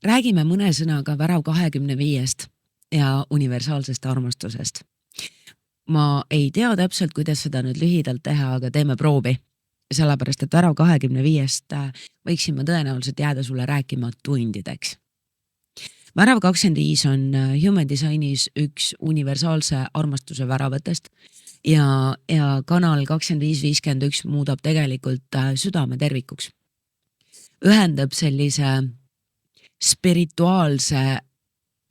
räägime mõne sõnaga värav 25-st ja universaalsest armastusest. Ma ei tea täpselt, kuidas seda nüüd lühidalt teha, aga teeme proovi. Sellepärast, et värav 25-st võiksin ma tõenäoliselt jääda sulle rääkima tundideks. Värav 25 on Human Designis üks universaalse armastuse väravatest ja kanal 2551 muudab tegelikult südame tervikuks. Ühendab sellise spirituaalse,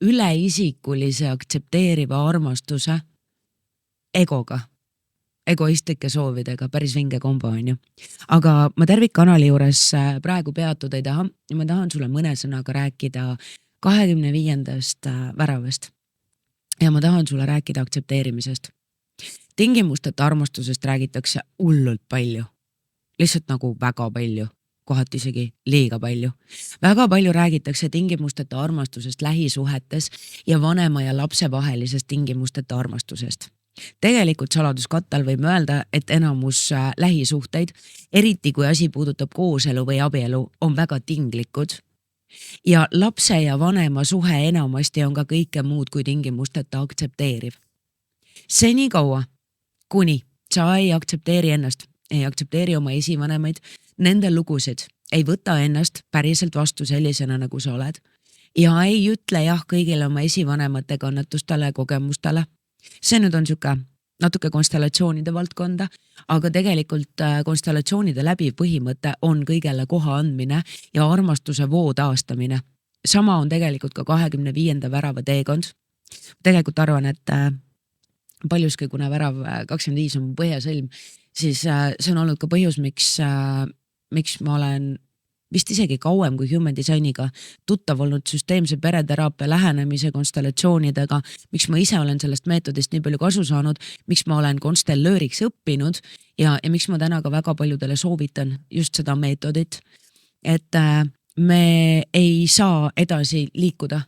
üleisikulise, aktsepteeriva armastuse egoga, egoistlike soovidega, päris vinge kombo on ju. Aga ma tervikkanali juures praegu peatud ei taha. Ma tahan sulle mõne sõnaga rääkida 25. väravast ja ma tahan sulle rääkida aktsepteerimisest. Tingimusteta armastusest räägitakse hullult palju, lihtsalt nagu väga palju. Kohati isegi liiga palju. Väga palju räägitakse tingimusteta armastusest lähisuhetes ja vanema ja lapse vahelisest tingimusteta armastusest. Tegelikult saladuskattal võib öelda, et enamus lähisuhteid, eriti kui asi puudutab kooselu või abielu, on väga tinglikud. Ja lapse ja vanema suhe enamasti on ka kõike muud kui tingimusteta aktsepteeriv. Seni kaua, kuni sa ei aktsepteeri ennast, ei aktsepteeri oma esivanemaid, nende lugusid, ei võta ennast päriselt vastu sellisena, nagu sa oled ja ei ütle jah kõigile oma esivanemate kannatustele ja kogemustele. See nüüd on natuke konstellatsioonide valdkonda, aga tegelikult konstellatsioonide läbi põhimõte on kõigele koha andmine ja armastuse voo taastamine. Sama on tegelikult ka 25. värava teekond. Tegelikult arvan, et paljuski, kuna värav 25 on põhjasõlm, siis see on olnud ka põhjus, miks ma olen vist isegi kauem kui Human Designiga tuttav olnud süsteemse pereteraapia lähenemise konstellatsioonidega, miks ma ise olen sellest meetodist nii palju kasu saanud, miks ma olen konstellööriks õppinud ja miks ma täna ka väga paljudele soovitan just seda meetodit, et me ei saa edasi liikuda.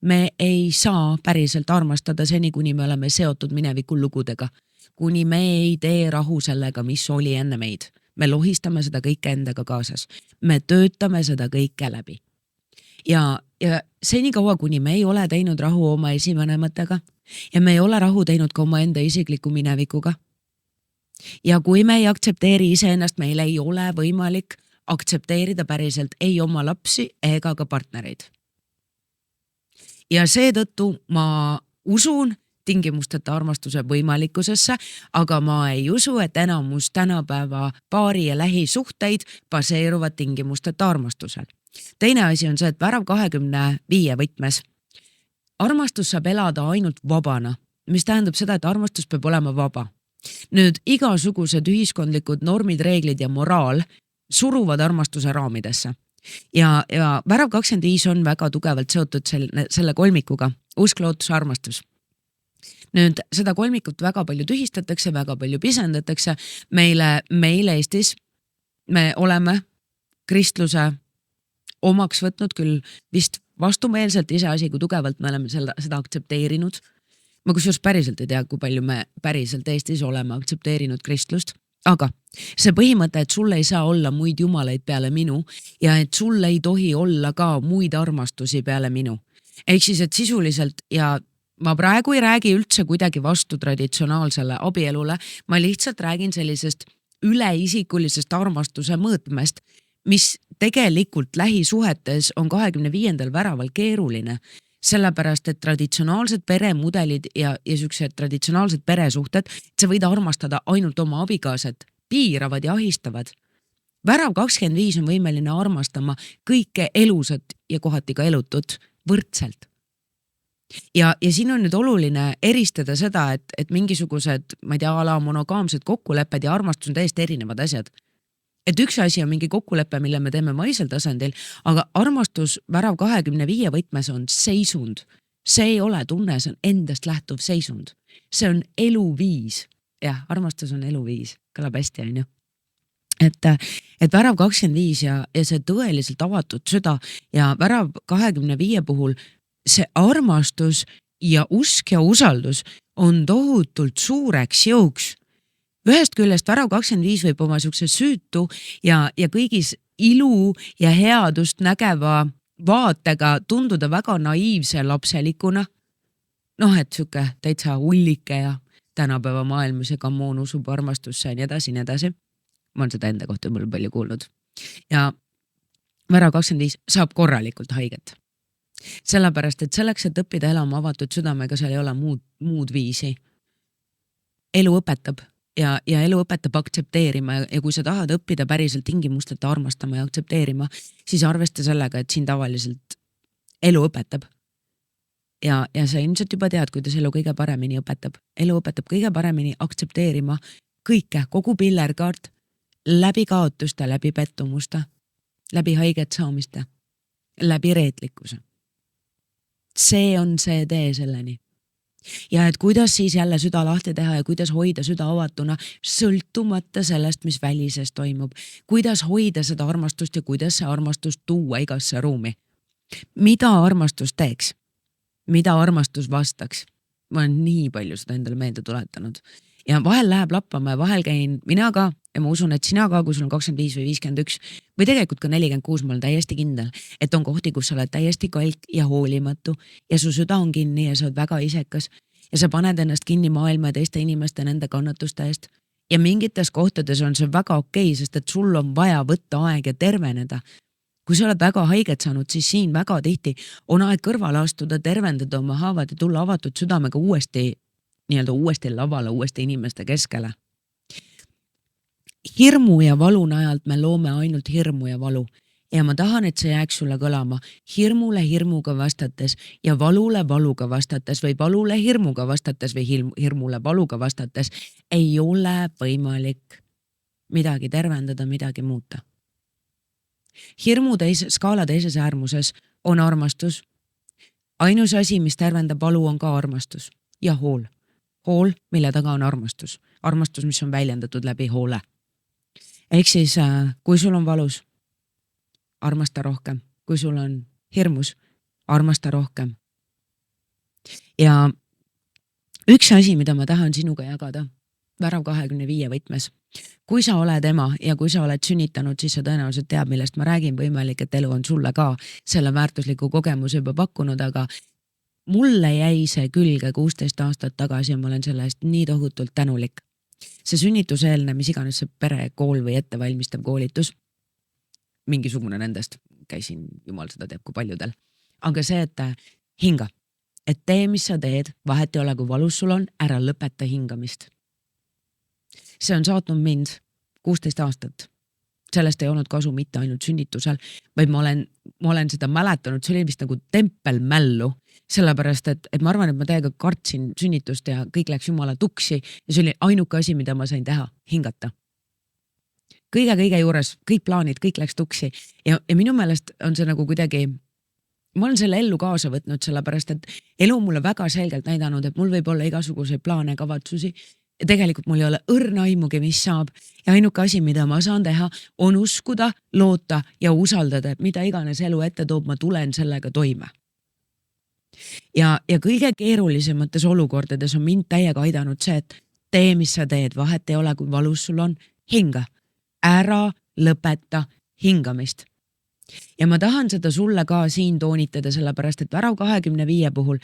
Me ei saa päriselt armastada seni, kuni me oleme seotud mineviku lugudega, kuni me ei tee rahu sellega, mis oli enne meid. Me lohistame seda kõike endaga kaasas. Me töötame seda kõike läbi. Ja seni kaua, kuni me ei ole teinud rahu oma esivanematega ja me ei ole rahu teinud ka oma enda isikliku minevikuga. Ja kui me ei aktsepteeri iseennast, meil ei ole võimalik aktsepteerida päriselt ei oma lapsi ega ka partnereid. Ja seetõttu ma usun tingimusteta armastuse võimalikkusesse, aga ma ei usu, et enamus tänapäeva paari ja lähisuhteid baseeruvad tingimusteta armastusel. Teine asi on see, et värav 25 võtmes. Armastus saab elada ainult vabana, mis tähendab seda, et armastus peab olema vaba. Nüüd igasugused ühiskondlikud normid, reeglid ja moraal suruvad armastuse raamidesse. Ja värav 25 on väga tugevalt seotud selle kolmikuga, usk, lootus, armastus. Nüüd seda kolmikut väga palju tühistatakse, väga palju pisendatakse. Meile Eestis me oleme kristluse omaks võtnud küll vist vastumeelselt iseasi, kui tugevalt me oleme seda aktsepteerinud. Ma kusjuures päriselt ei tea, kui palju me päriselt Eestis oleme aktsepteerinud kristlust. Aga see põhimõte, et sul ei saa olla muid jumalaid peale minu ja et sul ei tohi olla ka muid armastusi peale minu. Ehk siis, et sisuliselt ja ma praegu ei räägi üldse kuidagi vastu traditsionaalsele abielule, ma lihtsalt räägin sellisest üleisikulisest armastuse mõõtmest, mis tegelikult lähisuhetes on 25. väraval keeruline, sellepärast, et traditsionaalsed peremudelid ja sellised traditsionaalsed peresuhted, sa võid armastada ainult oma abikaasat, piiravad ja ahistavad. Värav 25 on võimeline armastama kõike elusat ja kohati ka elutut võrdselt. Ja siin on nüüd oluline eristada seda, et mingisugused, ma ei tea, monogaamsed kokkulepped ja armastus on täiesti erinevad asjad. Et üks asi on mingi kokkulepe, mille me teeme maisel tasandil, aga armastus värav 25 võtmes on seisund. See ei ole tunne, see on endast lähtuv seisund. See on eluviis. Jah, armastus on eluviis. Kõlab hästi, on ju. Et värav 25 ja see tõeliselt avatud süda ja värav 25 puhul see armastus ja usk ja usaldus on tohutult suureks jõuks. Ühest küljest värav 25 võib oma süütu ja kõigis ilu ja headust nägeva vaatega tunduda väga naiivse lapselikuna. Noh, et siuke täitsa ullike ja tänapäeva maailmas ja kammoon usub armastusse ja nii edasi, nii edasi. Ma olen seda enda kohta mul palju kuulnud. Ja Värav 25 saab korralikult haiget. Sellepärast, et selleks, et õppida elama avatud südamega, seal ei ole muud viisi. Elu õpetab ja elu õpetab aktsepteerima ja kui sa tahad õppida päriselt tingimusteta armastama ja aktsepteerima, siis arvesta sellega, et siin tavaliselt elu õpetab. Ja sa ilmselt juba tead, kuidas elu kõige paremini õpetab. Elu õpetab kõige paremini aktsepteerima kõike, kogu pillerkaart, läbi kaotuste, läbi pettumuste, läbi haiget saamiste, läbi reetlikkuse. See on see tee selleni. Ja et kuidas siis jälle süda lahti teha ja kuidas hoida süda avatuna, sõltumata sellest, mis välises toimub. Kuidas hoida seda armastust ja kuidas see armastus tuua igasse ruumi. Mida armastus teeks? Mida armastus vastaks? Ma olen nii palju seda endale meelde tuletanud. Ja vahel läheb lappama ja vahel käin mina ka ja ma usun, et sina ka, kui sul on 25 või 51 või tegelikult ka 46, ma olen täiesti kindel, et on kohti, kus sa oled täiesti kalk ja hoolimatu ja su süda on kinni ja sa oled väga isekas ja sa paned ennast kinni maailma ja teiste inimeste nende kannatuste eest. Ja mingites kohtades on see väga okei, sest et sul on vaja võtta aeg ja terveneda. Kui sa oled väga haiget saanud, siis siin väga tihti on aeg kõrvale astuda, tervendada oma haavad ja tulla avatud südamega uuesti lavale, uuesti inimeste keskele. Hirmu ja valu najalt me loome ainult hirmu ja valu. Ja ma tahan, et see jääks sulle kõlama. Hirmule hirmuga vastates ja valule valuga vastates või valule hirmuga vastates või hirmule valuga vastates ei ole võimalik midagi tervendada, midagi muuta. Hirmu skaala teises äärmuses on armastus. Ainus asi, mis tervendab valu, on ka armastus ja hool. Hool, mille taga on armastus. Armastus, mis on väljendatud läbi hoole. Ehk siis, kui sul on valus, armasta rohkem. Kui sul on hirmus, armasta rohkem. Ja üks asi, mida ma tahan sinuga jagada, Värav 25 võtmes. Kui sa oled ema ja kui sa oled sünnitanud, siis sa tõenäoliselt tead, millest ma räägin. Võimalik, et elu on sulle ka selle väärtusliku kogemuse juba pakkunud, aga mulle jäi see külge 16 aastat tagasi ja ma olen selle eest nii tohutult tänulik. See sünnituseelne, mis iganes see perekool või ettevalmistav koolitus, mingisugune nendest, käisin, jumal seda teab, kui paljudel. Aga see, et hinga, et tee, mis sa teed, vahet ei ole, kui valus sul on, ära lõpeta hingamist. See on saatnud mind 16 aastat. Sellest ei olnud kasu mitte ainult sünnitusel, vaid ma olen seda mäletanud, see oli vist nagu tempelmällu, sellepärast, et ma arvan, et ma täiega kartsin sünnitust ja kõik läks jumala tuksi ja see oli ainuke asi, mida ma sain teha, hingata. Kõige juures, kõik plaanid, kõik läks tuksi ja minu meelest on see nagu kuidagi, ma olen selle ellu kaasa võtnud, sellepärast, et elu mulle väga selgelt näidanud, et mul võib olla igasuguseid plaane, kavatsusi ja tegelikult mul ei ole õrna aimugi, mis saab ja ainuke asi, mida ma saan teha, on uskuda, loota ja usaldada, et mida iganes elu ette toob, ma tulen sellega toime. Ja kõige keerulisemates olukordades on mind täiega aidanud see, et tee, mis sa teed, vahet ei ole, kui valus sul on, hinga, ära lõpeta hingamist. Ja ma tahan seda sulle ka siin toonitada, sellepärast, et Värav 25 puhul,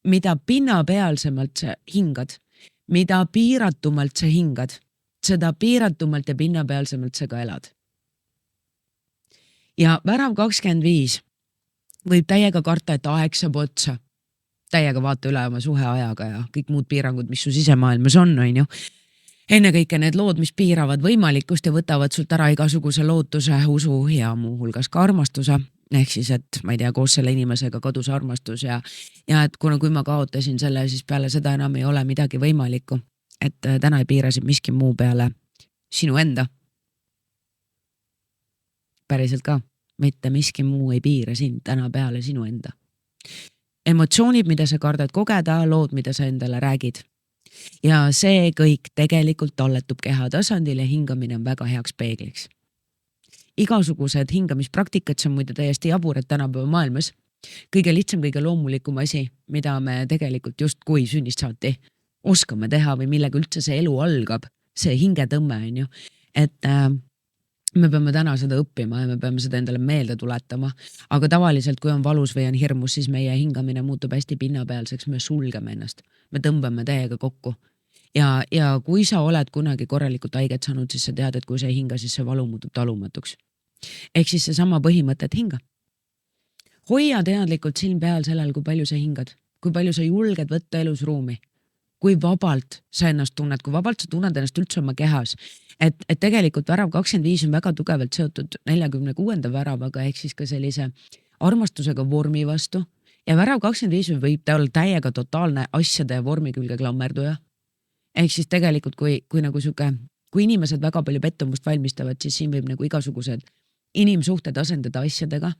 mida pinnapealsemalt sa hingad, mida piiratumalt sa hingad, seda piiratumalt ja pinnapealsemalt sa ka elad. Ja Värav 25 võib täiega karta, et aeg saab otsa. Täiega vaata üle oma suhe ajaga ja kõik muud piirangud, mis su sisemaailmas on ju. Enne kõike need lood, mis piiravad võimalikkust ja võtavad sult ära igasuguse lootuse, usu ja muu hulgas ka armastuse. Ehk siis, et ma ei tea, koos selle inimesega kadus armastus ja et kui ma kaotasin selle, siis peale seda enam ei ole midagi võimalikku. Et täna ei piirasid miski muu peale sinu enda. Päriselt ka, mitte miski muu ei piira sind täna peale sinu enda. Emotsioonid, mida sa kardad kogeda, lood, mida sa endale räägid. Ja see kõik tegelikult talletub keha tasandil ja hingamine on väga heaks peegliks. Igasugused hingamispraktikad, see on muide täiesti jabur, et tänapäeva maailmas kõige lihtsam, kõige loomulikum asi, mida me tegelikult just kui sünnist saati oskame teha või millega üldse see elu algab, see hingetõmme on ju, et me peame täna seda õppima ja me peame seda endale meelde tuletama. Aga tavaliselt, kui on valus või on hirmus, siis meie hingamine muutub hästi pinnapealseks, me sulgeme ennast, me tõmbame täiega kokku. Ja kui sa oled kunagi korralikult haiget saanud, siis sa tead, et kui sa ei hinga, siis see valu muutub talumatuks. Ehk siis seesama põhimõte, et hinga. Hoia teadlikult silm peal sellel, kui palju sa hingad, kui palju sa julged võtta elus ruumi, kui vabalt sa ennast tunned, kui vabalt sa tunned ennast üldse oma kehas. Et tegelikult värav 25 on väga tugevalt seotud 46. väravaga ehk siis ka sellise armastusega vormi vastu. Ja värav 25 võib ta olla täiega totaalne asjade ja vormi külge klammerduja. Ehk siis tegelikult, kui nagu kui inimesed väga palju pettumust valmistavad, siis siin võib nagu igasugused inimsuhted asendada asjadega.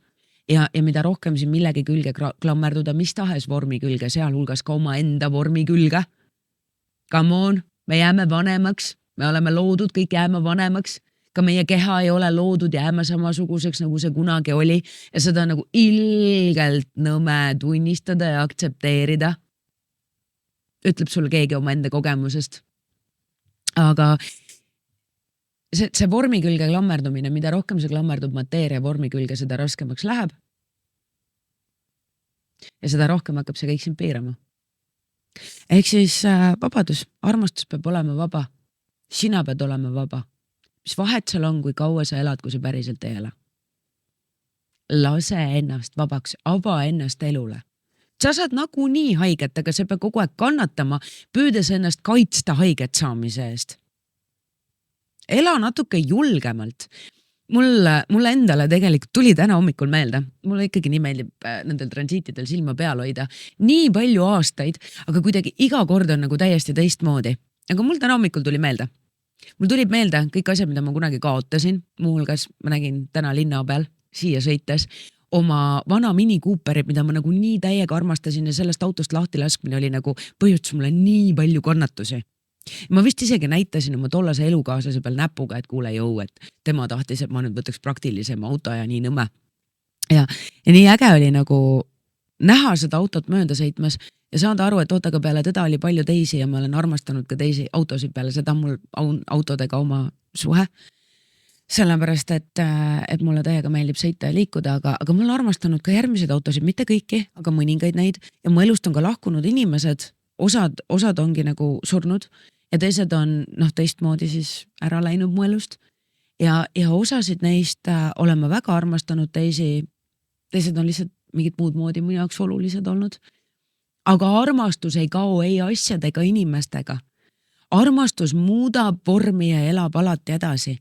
Ja mida rohkem siin millegi külge klammerduda, mis tahes vormi külge, sealhulgas ka oma enda vormi külge. Come on, me jääme vanemaks, me oleme loodud, kõik jääme vanemaks. Ka meie keha ei ole loodud jääma samasuguseks, nagu see kunagi oli. Ja seda nagu ilgelt nõme tunnistada ja aktsepteerida. Ütleb sulle keegi oma enda kogemusest. Aga see vormi külge klammerdumine, mida rohkem see klammerdub mateeria vormi külge, seda raskemaks läheb. Ja seda rohkem hakkab see kõik siin piirama. Ehk siis vabadus, armastus peab olema vaba. Sina pead olema vaba. Mis vahet seal on, kui kaua sa elad, kui sa päriselt ei ela. Lase ennast vabaks, ava ennast elule. Sa saad nagu nii haiget, aga sa pead kogu aeg kannatama, püüdes ennast kaitsta haiget saamise eest. Ela natuke julgemalt. Mulle endale tegelikult tuli täna hommikul meelde. Mulle ikkagi nii meeldib nendel transiitidel silma peal hoida. Nii palju aastaid, aga kuidagi iga kord on nagu täiesti teistmoodi. Aga mul täna hommikul tuli meelde. Mul tulib meelde kõik asjad, mida ma kunagi kaotasin. Muuhulgas ma nägin täna linna peal, siia sõites, oma vana Mini Cooperit, mida ma nagu nii täiega armastasin ja sellest autost lahti laskmine oli nagu põhjustas mulle nii palju kannatusi. Ma vist isegi näitasin oma tollase elukaaslase peal näpuga, et kuule jõu, et tema tahtis, et ma nüüd võtaks praktilisema auto ja nii nõme. Ja nii äge oli nagu näha seda autot mööda sõitmas ja saada aru, et ootaga peale teda oli palju teisi ja ma olen armastanud ka teisi autosid peale seda mul autodega oma suhe. Sellepärast, et mulle täiega meeldib sõita ja liikuda, aga ma olen armastanud ka järgmised autosid, mitte kõiki, aga mõningaid neid ja mu elust on ka lahkunud inimesed, osad ongi nagu surnud ja teised on teistmoodi siis ära läinud mu elust ja osasid neist olen ma väga armastanud, teised on lihtsalt mingit muud moodi minu jaoks olulised olnud. Aga armastus ei kao ei asjadega inimestega. Armastus muudab vormi ja elab alati edasi.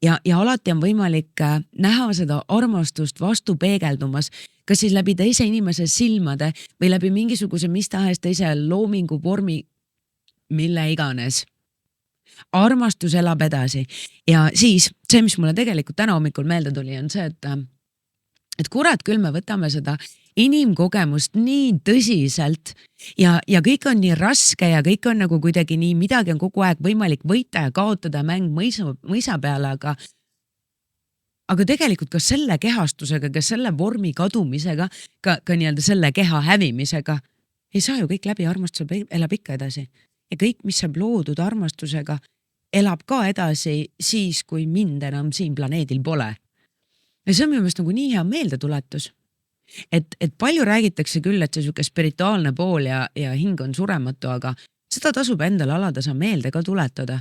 Ja alati on võimalik näha seda armastust vastu peegeldumas, kas siis läbi teise inimese silmade või läbi mingisuguse mis tahes teise loomingu vormi, mille iganes. Armastus elab edasi. Ja siis see, mis mulle tegelikult täna hommikul meelde tuli, on see, et kurat küll me võtame seda inimkogemust nii tõsiselt ja kõik on nii raske ja kõik on nagu kuidagi nii, midagi on kogu aeg võimalik võita ja kaotada mäng mõisa peale, aga tegelikult ka selle kehastusega, ka selle vormi kadumisega, ka nii-öelda selle keha hävimisega ei saa ju kõik läbi, armastus elab ikka edasi. Ja kõik, mis saab loodud armastusega, elab ka edasi siis, kui mind enam siin planeedil pole. Ja see on minu meelest nagu nii hea meeldetuletus. Et palju räägitakse küll, et see siuke spirituaalne pool ja hing on surematu, aga seda tasub endale alatasa meelde ka tuletada.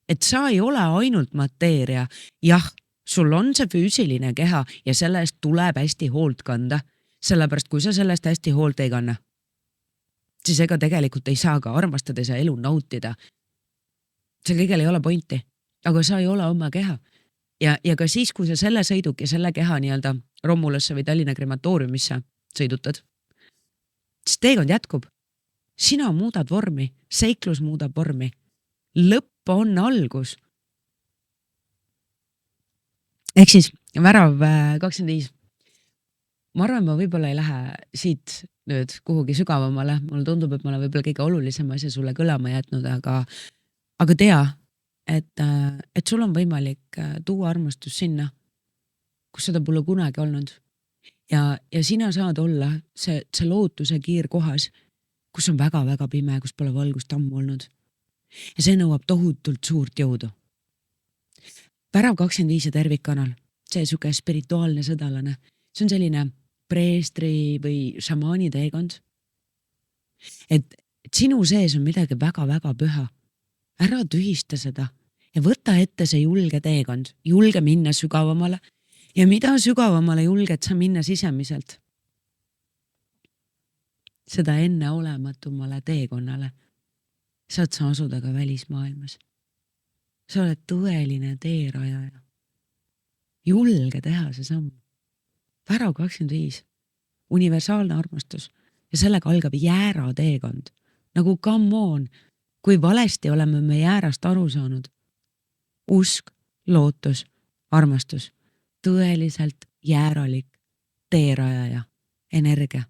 Et sa ei ole ainult mateeria. Jah, sul on see füüsiline keha ja selle eest tuleb hästi hoolt kanda. Sellepärast, kui sa sellest hästi hoolt ei kanna, siis ega tegelikult ei saa ka armastades ja elu nautida. See kõigel ei ole pointi, aga sa ei ole oma keha. Ja ka siis, kui sa selle sõiduk ja selle keha nii-öelda Romulasse või Tallinna krematooriumisse sõidutad, siis teekond jätkub. Sina muudad vormi, seiklus muudab vormi. Lõpp on algus. Ehk siis värav 25. Ma arvan, ma võib-olla ei lähe siit nüüd kuhugi sügavamale. Mulle tundub, et ma olen võib-olla kõige olulisem asja sulle kõlama jätnud, aga tea, et sul on võimalik tuua armastus sinna, kus seda pole kunagi olnud. Ja sina saad olla see lootuse kiir kohas, kus on väga-väga pime, kus pole valgust ammu olnud. Ja see nõuab tohutult suurt jõudu. Värav 25 ja Tervikkanal. See siuke spirituaalne sõdalane. See on selline preestri või šamaani teekond. Et sinu sees on midagi väga-väga püha. Ära tühista seda ja võta ette see julge teekond. Julge minna sügavamale. Ja mida sügavamale julged sa minna sisemiselt, seda enneolematumale teekonnale saad sa asuda ka välismaailmas. Sa oled tõeline teerajaja. Julge teha see samm. Värav 25. Universaalne armastus. Ja sellega algab jäära teekond. Nagu come on, kui valesti oleme me jäärast aru saanud. Usk, lootus, armastus. Tõeliselt jääralik teerajaja energia.